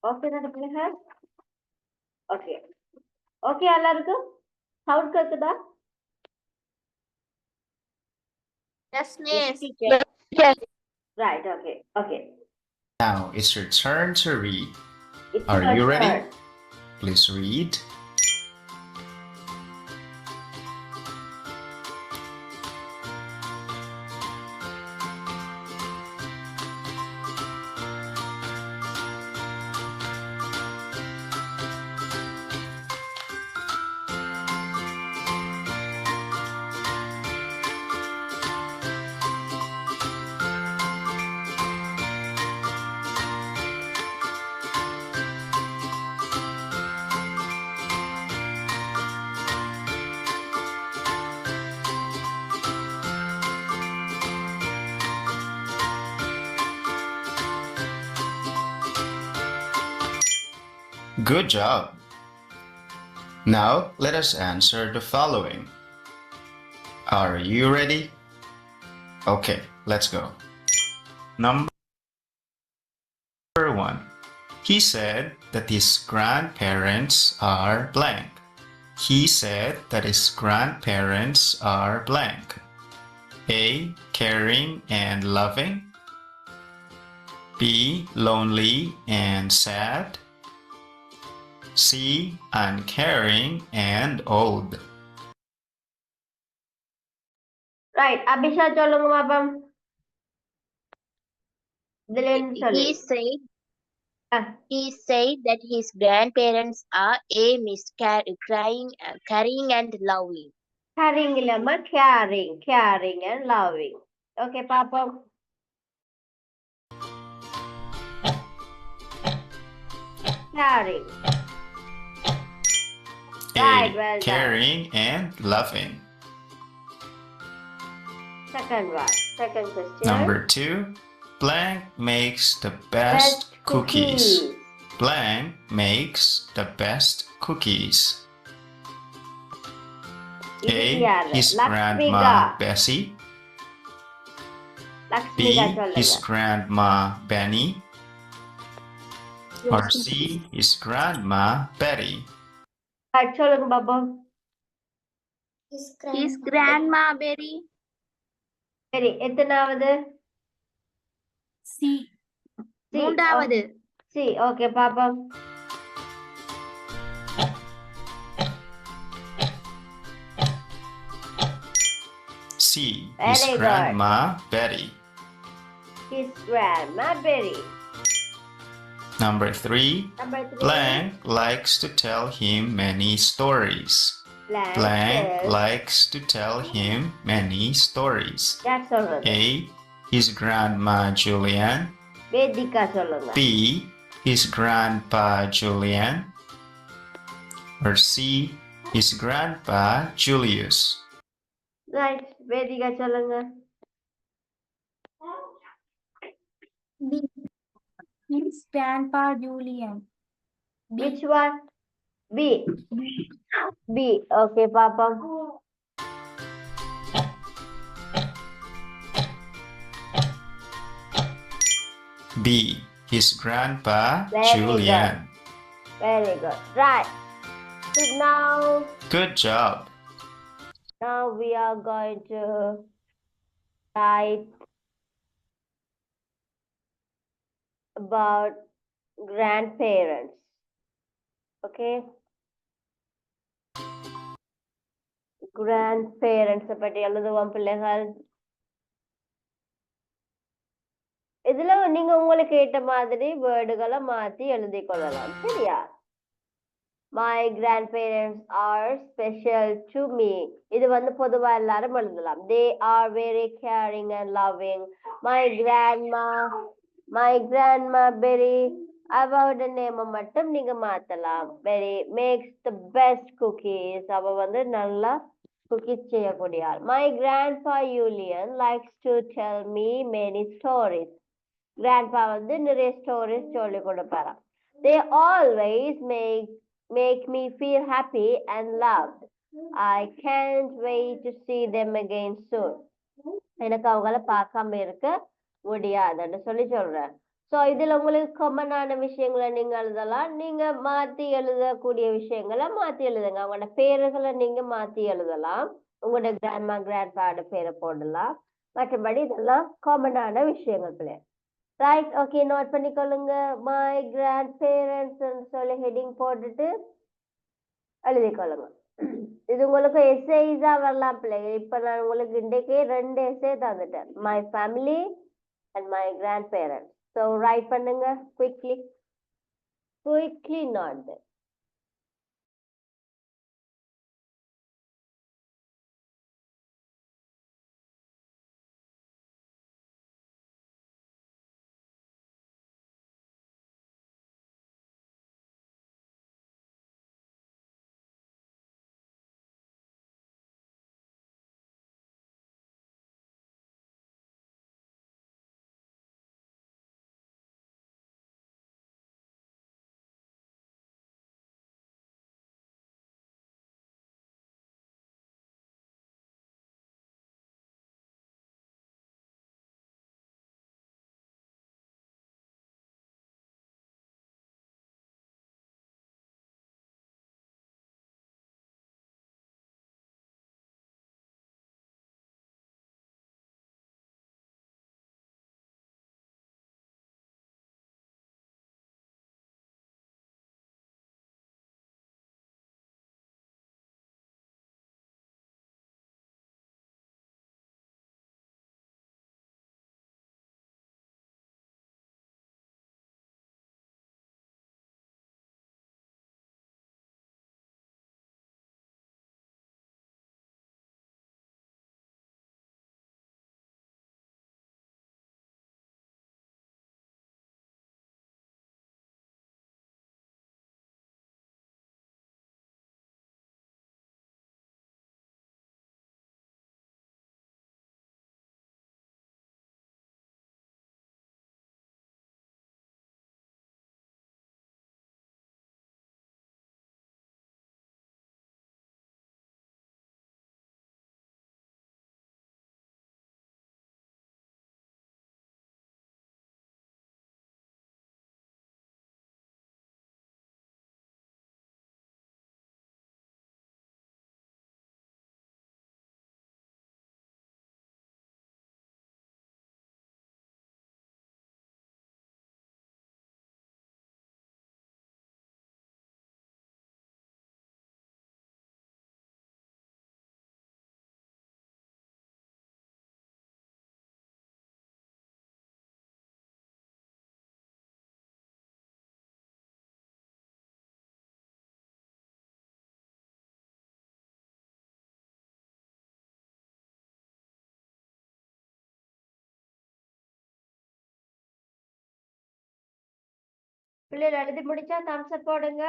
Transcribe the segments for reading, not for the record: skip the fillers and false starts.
Okay தானே பிள்ளைகள்? Okay okay எல்லாருக்கும் சவுண்ட் கேக்குதா? Yes, miss. Yes. Right, okay, okay. Now it's your turn to read. It's Are your you ready? turn. Please read. Good job. Now let us answer the following. Are you ready? Okay, let's go. Number 1. He said that his grandparents are blank. He said that his grandparents are blank. A. Caring and loving. B. Lonely and sad. C. Uncaring and old. Right, Abisha சொல்லுங்க பாப்போம். இதுல என்ன சொல்லு? He said that his grandparents are A. Caring and loving. Caring இல்லம்மா, caring and loving. Okay, பாப்போம். Caring. A. Right, well done. Caring and loving. Second one. Second question. Number 2. Blank makes the best cookies. Blank makes the best cookies. A. His grandma Bessie. B. His grandma Benny. Or C. His grandma Betty. Right, சொல்லுங்க பாப்போம். His grandma Berry. சரி, எத்தனாவது? C. மூன்றாவது. C, okay, பாப்போம். C. His Very good. grandma Betty. His grandma Betty. Number 3. Number 3. Blank likes to tell him many stories. Blank says- likes to tell him many stories. That's சொல்றது. A. His grandma Julian. Vedika சொல்லுங்க. B. His grandpa Julian. Or C. His grandpa Julius. Right, Vedika சொல்லுங்க. His grandpa Julian. Which one? B. B, okay, பாப்போம். B. His grandpa Very Julian. Very good. Right. So now Good job. we are going to write about grandparents. Okay. Grandparents பத்தி எழுதுவோம் பிள்ளைகள். இதுல நீங்க உங்களுக்கு ஏற்ற மாதிரி வேர்டுகளை மாத்தி எழுதி கொள்ளலாம். சரியா? My grandparents are special to me. இது வந்து பொதுவா எல்லாரும் எழுதலாம். They are very caring and loving. My grandma Berry. About the name மட்டும் நீங்க மாத்தலாம். Berry makes the best cookies. அவ வந்து நல்லா cookies செய்யக்கூடிய ஆள். My grandpa Julian likes to tell me many stories. Grandpa வந்து நிறைய stories சொல்லி கொடுப்பாராம். They always make me feel happy and loved. I can't wait to see them again soon. எனக்கு அவங்கள பார்க்காம இருக்க முடியாதுன்னு சொல்லி சொல்றேன். So ஸோ இதுல உங்களுக்கு காமனான விஷயங்களை நீங்க எழுதலாம். நீங்க மாத்தி எழுதக்கூடிய விஷயங்களை மாத்தி எழுதுங்க. உங்களோட பேர்களை நீங்க மாத்தி எழுதலாம். உங்களோட கிராண்ட்மா கிராண்ட்பாவோட பேரை போடலாம். மற்றபடி இதெல்லாம் காமனான விஷயங்கள் பிள்ளை. ரைட், ஓகே, நோட் பண்ணிக்கொள்ளுங்க. மை கிராண்ட் பேரண்ட்ஸ் சொல்லி ஹெட்டிங் போட்டுட்டு எழுதிக்கொள்ளுங்க. இது உங்களுக்கு எஸ்ஏஸா வரலாம் பிள்ளைங்க. இப்ப நான் உங்களுக்கு இன்றைக்கே 2 எஸ்ஏ தந்துட்டேன். My family and my grandparents. So write பண்ணுங்க குயிக்லி not that. பிள்ளைகள் எழுதி முடிச்சா thumbs up போடுங்க.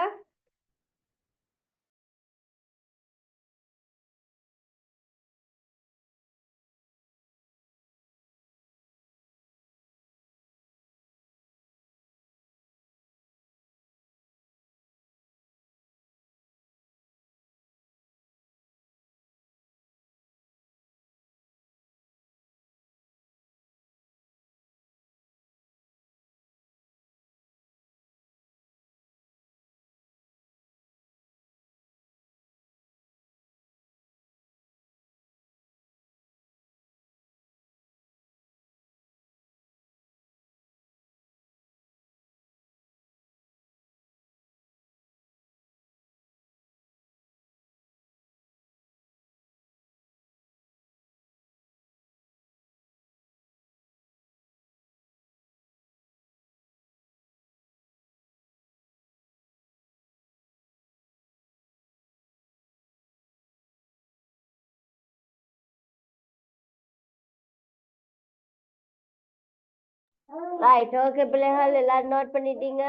ரைட், ஓகே பிள்ளைகள் எல்லாரும் நோட் பண்ணிட்டீங்க.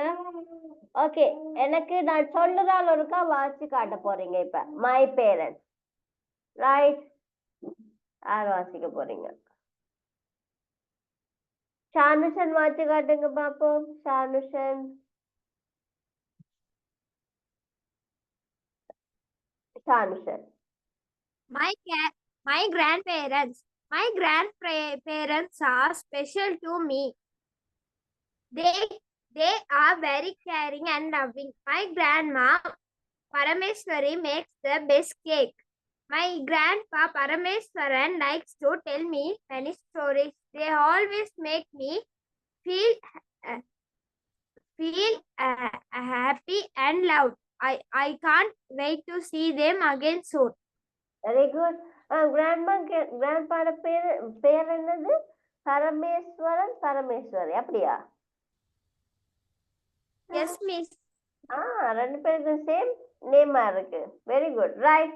ஓகே, எனக்கு நான் சொல்லுறாள் ஒருக்கா வாசிச்சு காட்ட போறீங்க. இப்ப மை பேரண்ட்ஸ். ரைட், யார் வாசிக்க போறீங்க? ஷானுஷன் வாசிச்சு காட்டுங்க பாப்போம். ஷானுஷன், ஷானுஷன். My grandparents. My grandparents are special to me. They are very caring and loving. My grandma Parameswari makes the best cake. My grandpa Parameswaran likes to tell me many stories. They always make me feel uh, happy and loved. I can't wait to see them again soon. Very good. Grandpa பேர் என்னது? பரமேஸ்வரி அப்படியா? Yes, miss. ரெண்டு பேருக்கும் same நேமா இருக்கு. Very good. Right.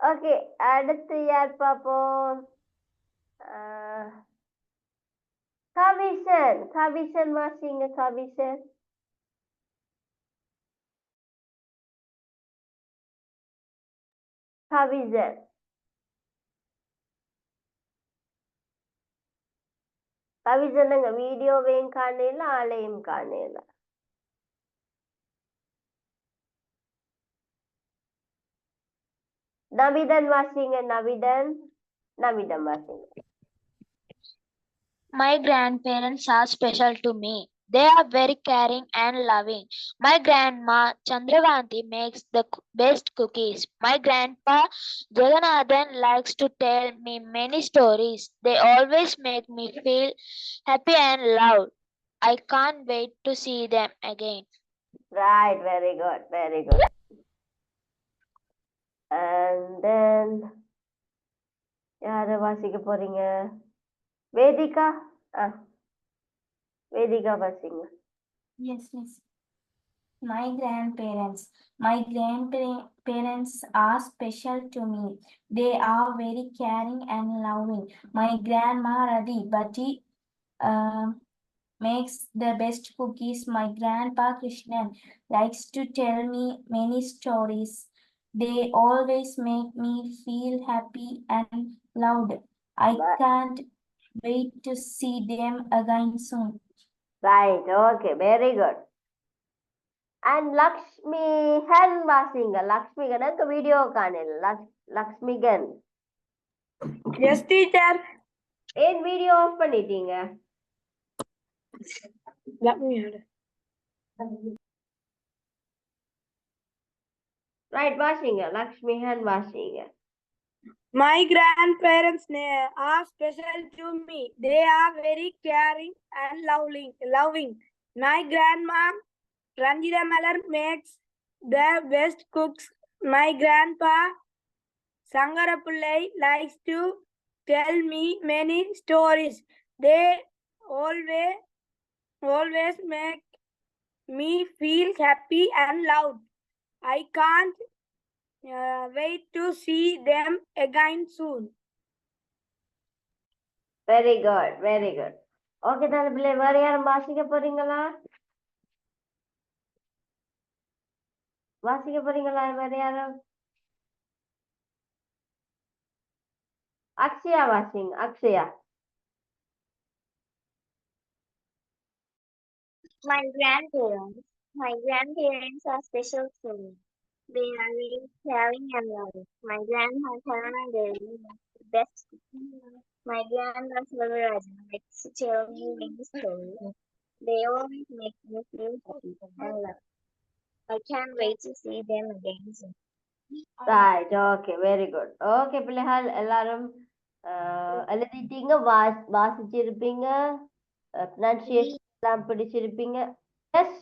Okay, அடுத்து யார் பார்ப்போம்? கவிசன் வாசிங்க. கவிசன். கவிசனுங்க வீடியோவையும் காணல, ஆளையும் காணல. நவிதன் வாசிங்க. நவிதன் வாசிங்க. My grandparents are special to me. They are very caring and loving. My grandma Chandravanti makes the best cookies. My grandpa Jagannathan likes to tell me many stories. They always make me feel happy and loved. I can't wait to see them again. Right, very good, very good. And then யார வாசிக்க போறீங்க? வேதிகா. வேதிகா வாசிங்க. Yes, miss. My grandparents are special to me. They are very caring and loving. My grandma Radhi Bati makes the best cookies. My grandpa Krishnan likes to tell me many stories. They always make me feel happy and loved. I can't wait to see them again soon. Right, okay, very good. And Lakshmihan வாசிங்க. லக்ஷ்மிகனுக்கு video காணல. லக்ஷ்மிகன். Yes, teacher. ஏன் video of பண்ணிட்டீங்க? Right, வாசிங்க. லக்ஷ்மிகன் வாசிங்க. My grandparents are special to me. They are very caring and loving. My grandma Ranjita Malar makes the best cooks. My grandpa Sangarapullai likes to tell me many stories. They always make me feel happy and loved. I can't wait to see them again soon. Very good, very good. Okay தானே பிள்ளை, வேற யாரும் வாசிக்க போறீங்களா? வேற யாரும்? அக்ஷயா வாசிங்க. Akshaya. My grandparents are special to me. They are very caring and loving. My grandma Karana Devi makes the best cookies. My grandma Silvarajan likes to tell me many stories. They always make me feel happy and loved. I can't wait to see them again soon. Right, okay, very good. Okay, பிள்ளைகள் எல்லாரும் எழுதிட்டீங்க, வாசிச்சிருப்பீங்க, pronunciation எல்லாம் பிடிச்சிருப்பீங்க. S,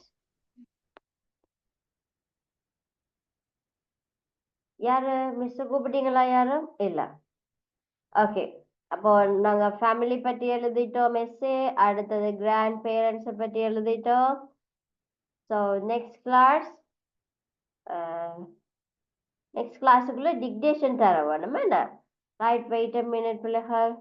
யாரு miss கூப்பிட்டீங்களா? யாரும் இல்ல. Okay, அப்போ நாங்க family பற்றி எழுதிட்டோம் மெஸ்ஸே. அடுத்தது கிராண்ட் பேரண்ட்ஸை பற்றி எழுதிட்டோம். ஸோ நெக்ஸ்ட் கிளாஸுக்குள்ள டிக்டேஷன் தர வேணும் என்ன? ரைட், வெயிட் அ மினிட் பிள்ளைகள்.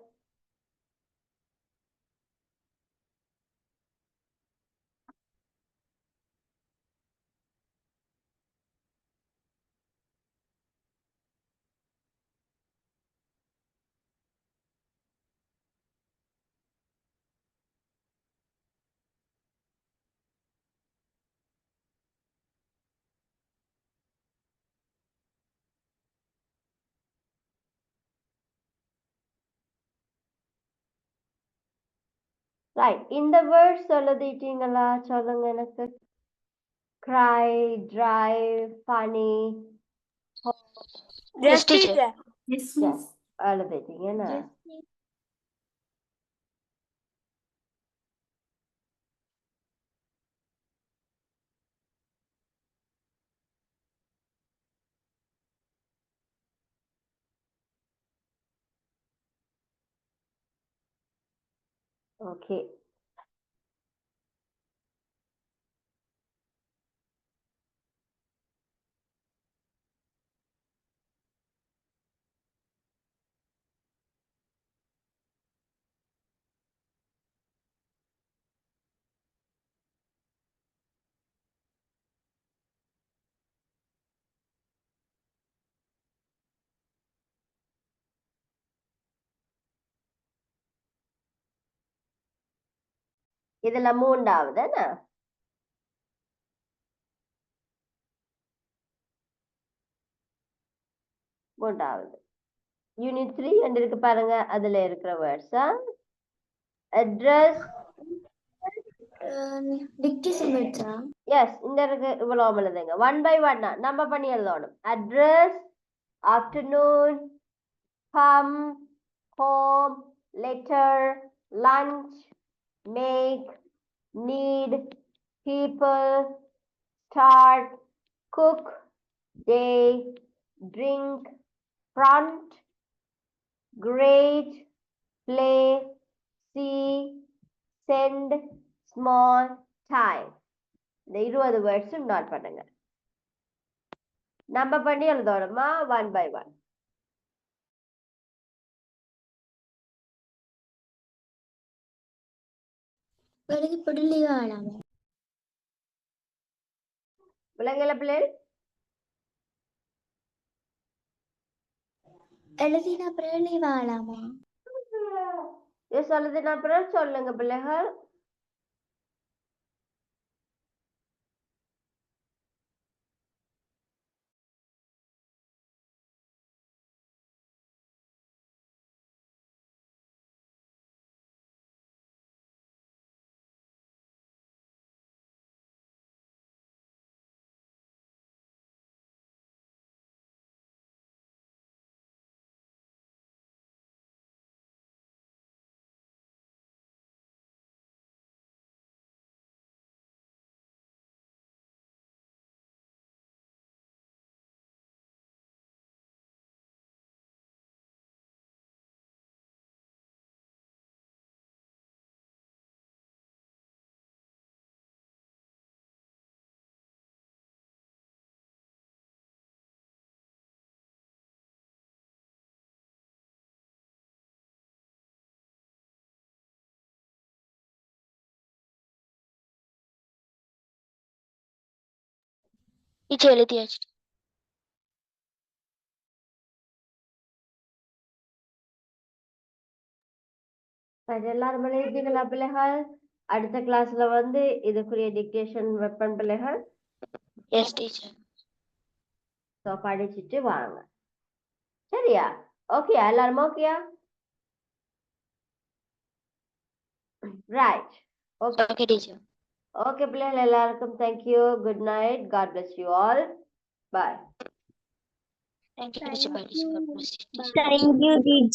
ரைட் இந்த வேர்ட் சொல்லுதீங்களா சொல்லுங்க எனக்கு cry drive funny Yes, Yes, teacher. teacher. Yes, yes miss. எழுதிட்டீங்கன்னா ஓகே இதுல மூன்றாவது என்ன மூன்றாவது யூனிட் 3 என்று இருக்கு பாருங்க அதுல இருக்கிற words address Dictation words. Yes இந்த இருக்கு இவ்வளவு எழுதுங்க 1 by 1 நம்ம பண்ணி எழுதணும் address afternoon come home letter lunch make need people start cook day drink front great play see send small time இந்த 20 வேர்ட்ஸும் நோட் பண்ணுங்க நம்ம பண்ணி எழுதணுமா 1 by 1 வெளுக்கு பிடிலி வாழாமோ விலங்குல பிள்ளைகள் எழுதின பிறலி வாழாமா இது சொல்லுதுன்னா அப்புறம் சொல்லுங்க பிள்ளைகள் Teacher எழுதியாச்சு. எல்லாரும் எழுதிங்களா பிள்ளைகள் அடுத்த கிளாஸ்ல வந்து இதுக்குரிய டிக்டேஷன் வெப்பன் பிள்ளைகள் Yes, teacher. ஸோ படிச்சுட்டு வாங்க சரியா ஓகே எல்லாரும் ஓகேயா right okay Okay, teacher. Okay பிள்ளைகள் எல்லாருக்கும் thank you good night god bless you all bye Thank you, teacher. Bye, teacher. God bless you, teacher. Thank you, teacher.